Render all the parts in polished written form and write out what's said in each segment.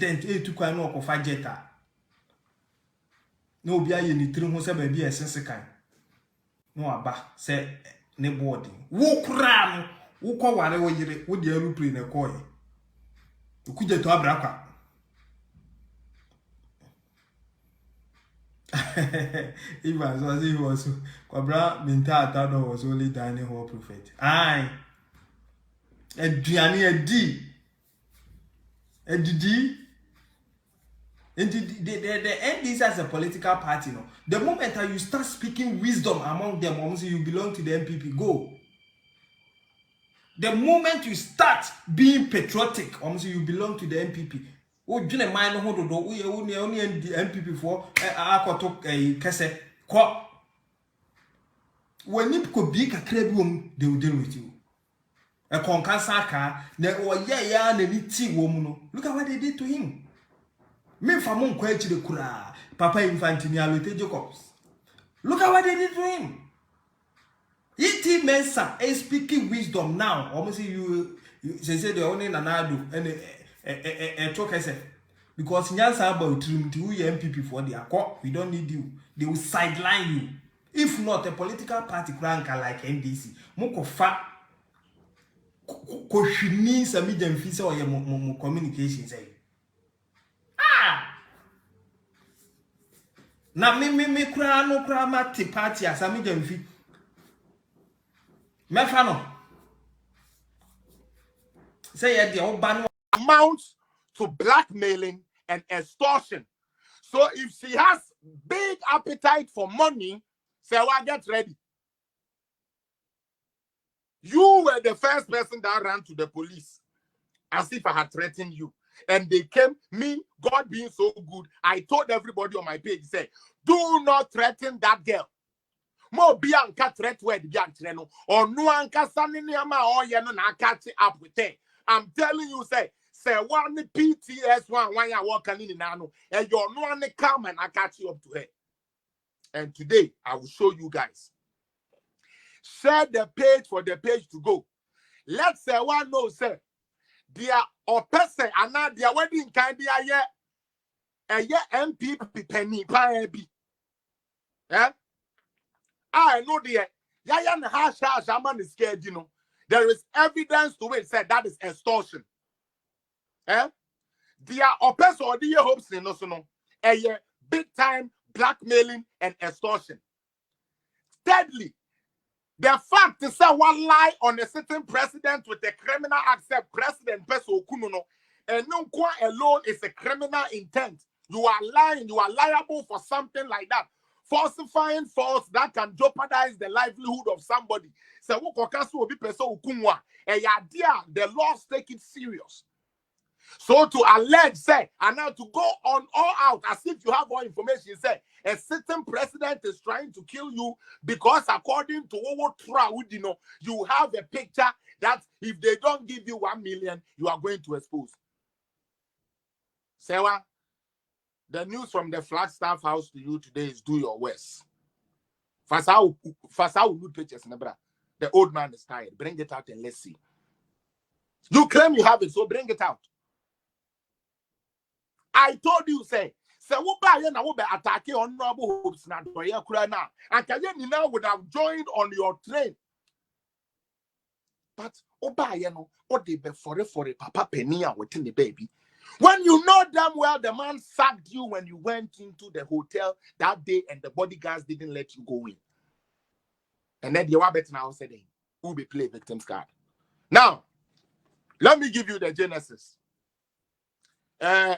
president to kwan no okofa jeta no obi aye ni tiri ho se ba bi esensekan no aba se ne board wo kura no wo ko ware wo yire wo de aeroplane na koye ukuje to abrakwa even so he was kwabra minta atado was only dining hall prophet aye eduane edidi and the NDC as a political party, no. The moment that you start speaking wisdom among them, obviously you belong to the MPP. Go. The moment you start being patriotic, obviously you belong to the MPP. Oh, you know, mind hold on. We only MPP for kese. When you could be a credible, they will deal with you. A concansaka, ne or yeah, ne tea woman. Look at what they did to him. Me famon kwechi de kura Papa Infantini Alute Jacobs. Look at what they did to him. E.T. Mensah is speaking wisdom now. Almost you say the only nanado and talk as because Nyansa about trim to MPP for the accord. We don't need you. They will sideline you. If not a political party cranker like NDC, moko fa ko shini sa medium fisa or your communication say. Na me kura no kura mati party asami demfi me fa no say ye de oba amounts to blackmailing and extortion. So if she has big appetite for money, say well, get ready. You were the first person that ran to the police as if I had threatened you. And they came, me, God being so good, I told everybody on my page, say, do not threaten that girl. Mo bianca threat word bianca or no anka saniniama or yano na catch up with her. I'm telling you, say one PTS one ya walking in nano, and you're no one come and I catch you up to her. And today I will show you guys. Share the page for the page to go. Let's say one know, say. Dia or person and now their wedding kind of a MPP penny pie be. Eh? I know the Yayan Hasha Shaman is scared, you know. There is evidence to it said that is extortion. Eh? Dia or person or the hopes in also no a big time blackmailing and extortion. Thirdly, the fact is that one lie on a certain president with a criminal accept president person okuno and no one alone is a criminal intent. You are lying, you are liable for something like that. Falsifying false that can jeopardize the livelihood of somebody. So will be person okunwa and the laws take it serious. So to allege, say, and now to go on all out as if you have all information, say, a certain president is trying to kill you because according to what you know, you have a picture that if they don't give you 1 million, you are going to expose. Sewa, the news from the Flagstaff house to you today is do your worst. Fasau good pictures, Nebra. The old man is tired. Bring it out and let's see. You claim you have it, so bring it out. I told you, say what by you now be attacking honorable hopes now for your now. And can you now would have joined on your train. But Oba you know, what they be for a papa penny within the baby. When you know damn well the man sacked you when you went into the hotel that day and the bodyguards didn't let you go in. And then you are better now saying who be play victim's card. Now, let me give you the genesis.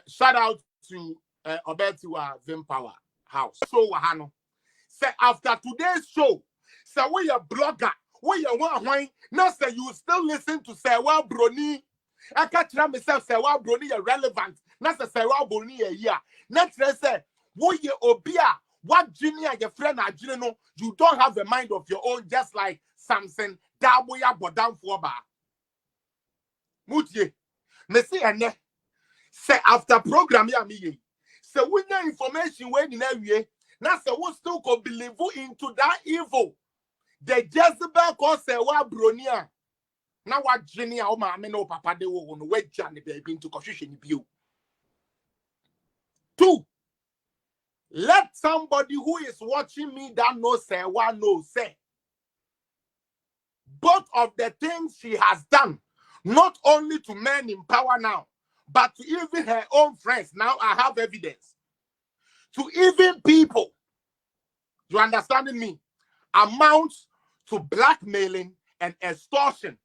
Shout out to Obetua Vim Power House. So Wahano. Say after today's show, say we a blogger, we a one now say you still listen to say well Brony. I can't tell myself say well Brony irrelevant. Not say well Brony a year. Next say we obia what junior your friend are you don't have a mind of your own, just like Samson Daboya Bodam Foba. Mutie. Messi and say after program ya me say we know information when in area now say we still could believe into that evil the Jezebel cause say wa bronia now what genia o ma me no papa de wo no we jane baby into confusion bio 2, let somebody who is watching me that knows Sewa know, say, both of the things she has done, not only to men in power now, but to even her own friends. Now I have evidence. To even people, you understanding me, amounts to blackmailing and extortion.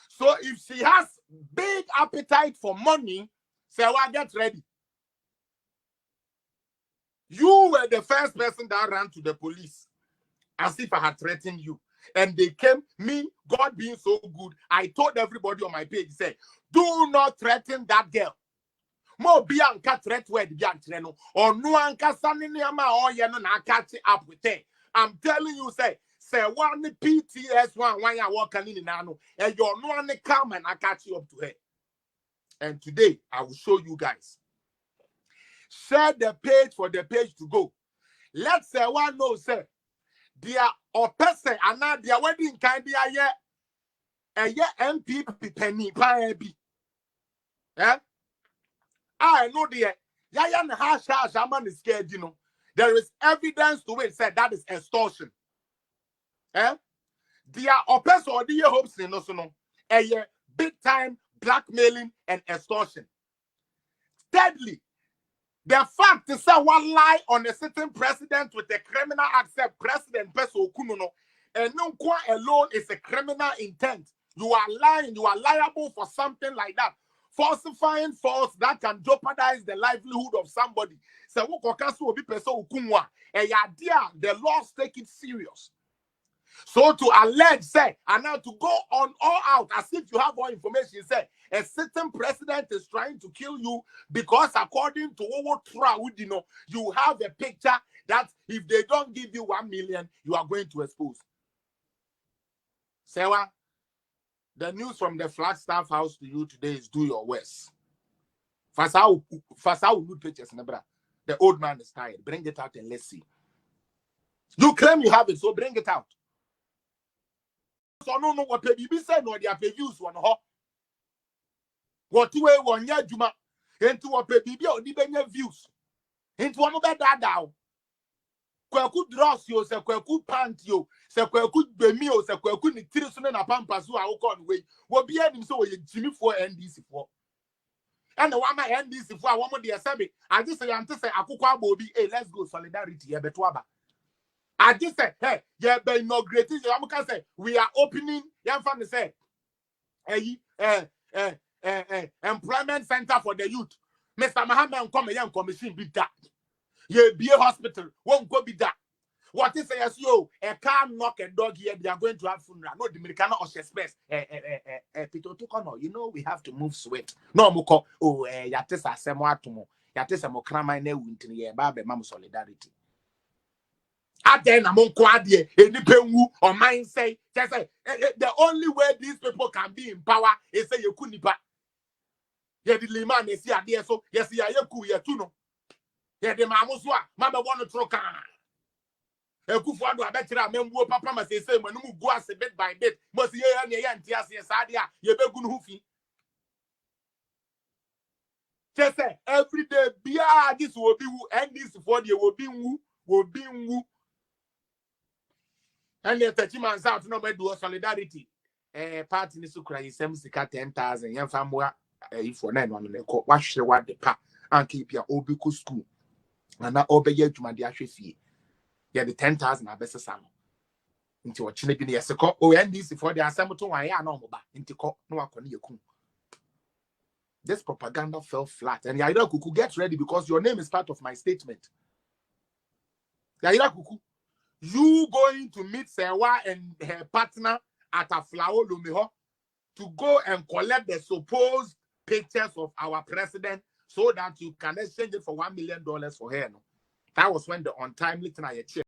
So if she has big appetite for money, Sewa, get ready. You were the first person that ran to the police as if I had threatened you. And they came, me, God being so good, I told everybody on my page, say, do not threaten that girl. Mo bianca threat word bianca or no anka saniniama or yano na catch up with her. I'm telling you, say one PTS one ya walking in nano, and you're no one come and I catch you up to her. And today I will show you guys. Share the page for the page to go. Let's say one know, say, dear or person and now their wedding kind of a MPP penny pie be. Eh? I know the Yayan Hasha Shaman is scared, you know. There is evidence to it said that is extortion. Eh? Dear or person or dear hopes in no a big time blackmailing and extortion. Thirdly, the fact is that one lie on a certain president with a criminal accept president person kuno and no one alone is a criminal intent. You are lying, you are liable for something like that. Falsifying false that can jeopardize the livelihood of somebody. So the laws take it serious. So to allege, say, and now to go on all out as if you have all information, say, a certain president is trying to kill you because according to what you know, you have a picture that if they don't give you 1 million, you are going to expose. Sewa, the news from the Flagstaff house to you today is do your worst. Fasao good pictures, nebra. The old man is tired. Bring it out and let's see. You claim you have it, so bring it out. So no what baby said no their views one ho. What way one year juma into what baby or the views. Into one of that down. Kwaku dross yo se kwaku pant yo se kwaku bemi yo se kwaku ni tiri so na pampa so a wo kon we. Wo bia nim so we Jimmy for NDC for. And the one my NDC for one more dey say I just say ante say akukwa abobi hey let's go solidarity e beto aba. I just said, hey, yeah, by inaugurating, I'm gonna say we are opening. Young family say, employment center for the youth. Mr. Muhammad come young commission be that. Yeah, be a hospital won't go be that. What is yes, yo? A car knock a dog here. They are going to have funeral. No, the American or space. You know we have to move swift. No, moko. Oh, yatesa semwa tumo. Yatesa mokrama ne wintini ye babe mamu solidarity. Then among Quadie, any pengu or mine say, the only way these people can be in power is say you couldn't buy. Yeah, the liman is here, dear, so yes, yeah, you ya tuno. Yeah, the mamuswa, Mama want to troca. A kufuado, I bet you remember Papa must say, when you go as a bit by bit, must ye and your auntie, Sadia, you be good hoofy. Just say, every day, this will be who, and this for you will be who. And the 30 months out, no matter do solidarity. Party in the Sukra is 10,000. Young family, if for 9 on the court, wash the what the pa and keep your obiku school. And now obey you to my dear fee. Yeah, the 10,000 are best sum. Into a chinny be a second. Oh, and this for the assembly to my no into court, no one can you. This propaganda fell flat, and Yaira Kuku get ready because your name is part of my statement. Yaira Kuku. You going to meet Sewa and her partner at a flower lumiho to go and collect the supposed pictures of our president so that you can exchange it for $1 million for her. No? That was when the untimely thing I checked.